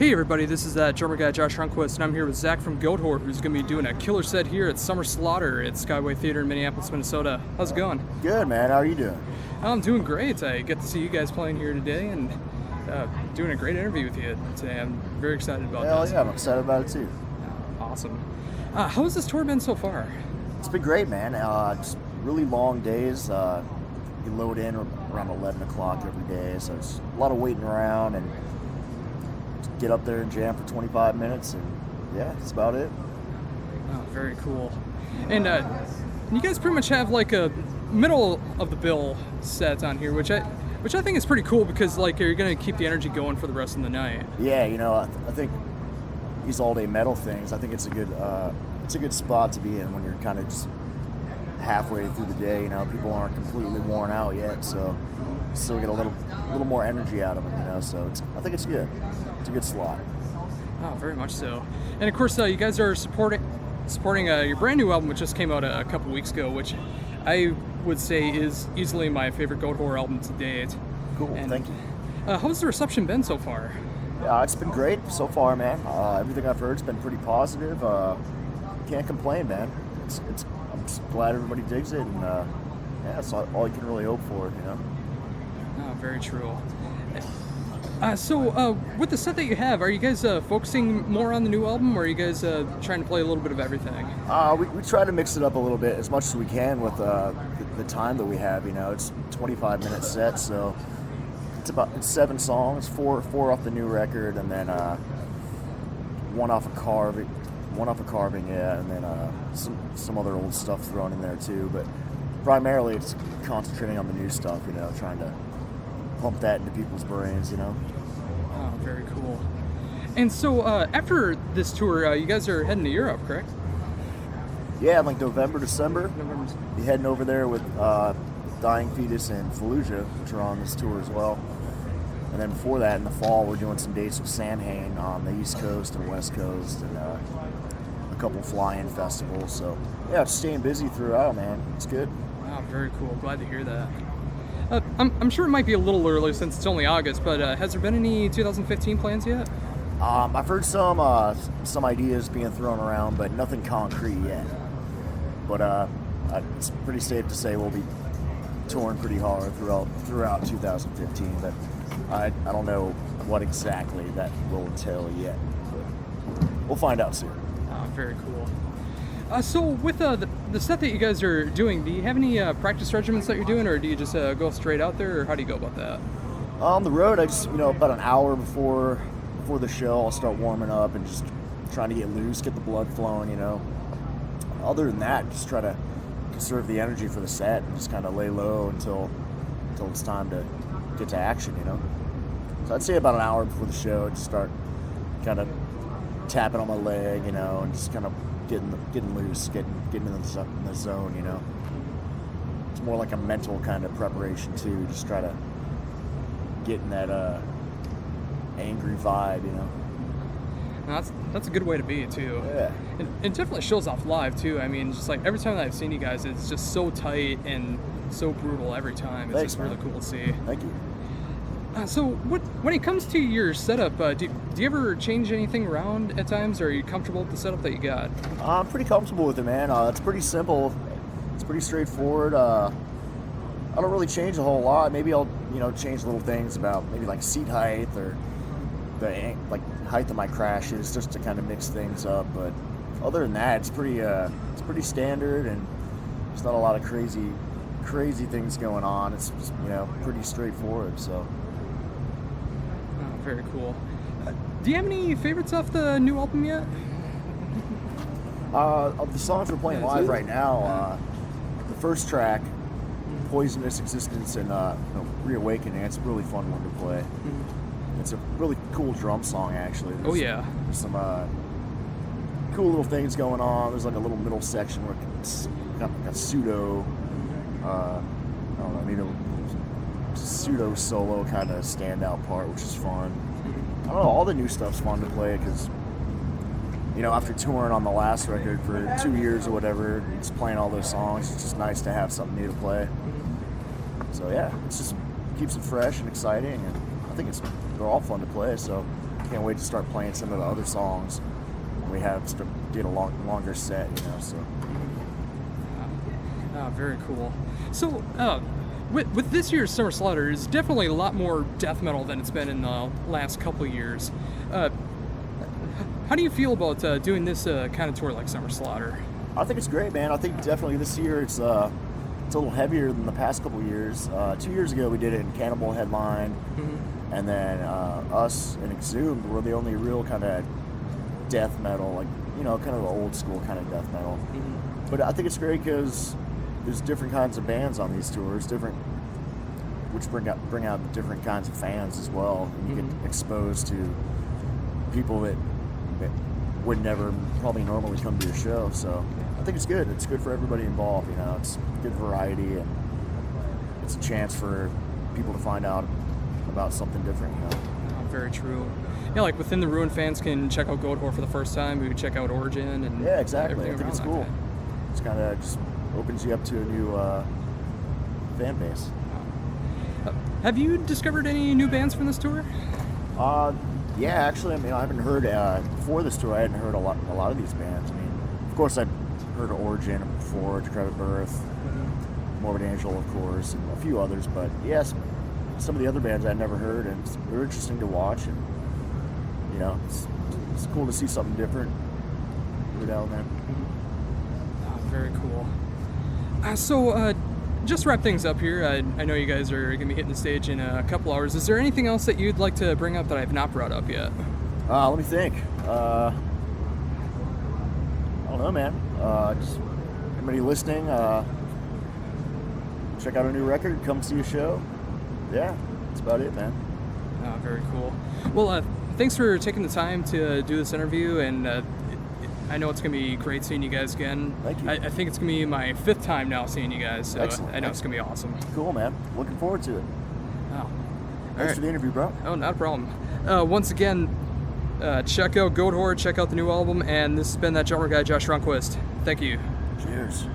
Hey everybody, this is drummer guy Josh Runquist, and I'm here with Zack from Goatwhore, who's going to be doing a killer set here at Summer Slaughter at Skyway Theater in Minneapolis, Minnesota. How's it going? Good, man. How are you doing? I'm doing great. I get to see you guys playing here today and doing a great interview with you today. I'm very excited about Hell this. yeah, I'm excited about it too. Awesome. How has this tour been so far? It's been great, man. Just really long days. You load in around 11 o'clock every day, so it's a lot of waiting around and get up there and jam for 25 minutes, and yeah, that's about it. Oh, very cool. And you guys pretty much have like a middle of the bill set on here, which I think is pretty cool because like you're gonna keep the energy going for the rest of the night. Yeah, I think these all-day metal things. I think it's a good spot to be in when you're kind of just halfway through the day. People aren't completely worn out yet, so still get a little more energy out of them. So I think it's good. It's a good slot. Oh, very much so. And of course, you guys are supporting your brand new album, which just came out a couple weeks ago, which I would say is easily my favorite Goatwhore album to date. Cool, And, thank you. How's the reception been so far? Yeah, it's been great so far, man. Everything I've heard has been pretty positive. Can't complain, man. I'm just glad everybody digs it, and yeah, that's all you can really hope for, Oh, very true. So, with the set that you have, are you guys focusing more on the new album, or are you guys trying to play a little bit of everything? We try to mix it up a little bit as much as we can with the time that we have. It's a 25-minute set, so it's 7 songs, four off the new record, and then one off a carving, yeah, and then some other old stuff thrown in there too. But primarily, it's concentrating on the new stuff. Trying to pump that into people's brains. Oh, very cool. And so, after this tour, you guys are heading to Europe, correct? Yeah, like November, December. Be heading over there with Dying Fetus and Fallujah, which are on this tour as well. And then before that, in the fall, we're doing some dates with Samhain on the East Coast and West Coast, and a couple fly-in festivals. So yeah, just staying busy throughout, man. It's good. Wow, very cool. Glad to hear that. I'm sure it might be a little early since it's only August, but has there been any 2015 plans yet? I've heard some ideas being thrown around, but nothing concrete yet. But it's pretty safe to say we'll be touring pretty hard throughout 2015. But I don't know what exactly that will entail yet. But we'll find out soon. Oh, very cool. So with the set that you guys are doing, do you have any practice regiments that you're doing, or do you just go straight out there, or how do you go about that? On the road, I just, about an hour before the show, I'll start warming up and just trying to get loose, get the blood flowing, Other than that, just try to conserve the energy for the set and just kind of lay low until it's time to get to action, So I'd say about an hour before the show, just start kind of tapping on my leg, and just kind of getting loose, getting in the zone, It's more like a mental kind of preparation too. Just try to get in that angry vibe, That's a good way to be too. Yeah. And it definitely shows off live too. I mean, just like every time that I've seen you guys, it's just so tight and so brutal every time. It's Thanks, just man. really cool to see. Thank you. So when it comes to your setup, do you ever change anything around at times, or are you comfortable with the setup that you got? I'm pretty comfortable with it, man. It's pretty simple. It's pretty straightforward. I don't really change a whole lot. Maybe I'll, change little things about maybe like seat height or the height of my crashes, just to kind of mix things up. But other than that, it's pretty standard, and there's not a lot of crazy things going on. It's just, pretty straightforward. So. Oh, very cool. Do you have any favorites off the new album yet? Of the songs we're playing live right now, the first track, Poisonous Existence and Reawakening, it's a really fun one to play. Mm-hmm. It's a really cool drum song, actually. There's some cool little things going on. There's like a little middle section where it's got like a pseudo, pseudo solo kind of standout part, which is fun. I don't know, all the new stuff's fun to play because, after touring on the last record for 2 years or whatever, just playing all those songs, it's just nice to have something new to play. So yeah, it's just keeps it fresh and exciting, and I think they're all fun to play. So can't wait to start playing some of the other songs. We have to get a longer set, you know. So. Very cool. So, with this year's Summer Slaughter, it's definitely a lot more death metal than it's been in the last couple of years. How do you feel about doing this kind of tour like Summer Slaughter? I think it's great, man. I think definitely this year it's a little heavier than the past couple of years. 2 years ago we did it in Cannibal headline, and then us and Exhumed were the only real kind of death metal, like, you know, kind of the old school kind of death metal. But I think it's great because there's different kinds of bands on these tours, which bring out different kinds of fans as well. And you get exposed to people that would never probably normally come to your show. So I think it's good. It's good for everybody involved. You know, it's good variety, and it's a chance for people to find out about something different. You know. Very true. Yeah, like Within the Ruin fans can check out Goatwhore for the first time. Maybe check out Origin and yeah, exactly. I think it's cool. It's kind of just opens you up to a new fan base. Have you discovered any new bands from this tour? Yeah, actually, I mean, I haven't heard before this tour. I hadn't heard a lot of these bands. I mean, of course, I'd heard of Origin before, Decrepit Birth, Morbid Angel, of course, and a few others. But yes, some of the other bands I'd never heard, and they're interesting to watch. And you know, it's cool to see something different every now and then. Very cool. So, just to wrap things up here, I know you guys are going to be hitting the stage in a couple hours. Is there anything else that you'd like to bring up that I've not brought up yet? Let me think. I don't know, man. Just everybody listening, check out our new record, come see a show. Yeah, that's about it, man. Very cool. Well, thanks for taking the time to do this interview, and I know it's going to be great seeing you guys again. Thank you. I think it's going to be my 5th time now seeing you guys, so Excellent. I know it's going to be awesome. Cool, man. Looking forward to it. Thanks for the interview, bro. Oh, not a problem. Once again, check out Goatwhore, check out the new album, and this has been that drummer guy, Josh Runquist. Thank you. Cheers.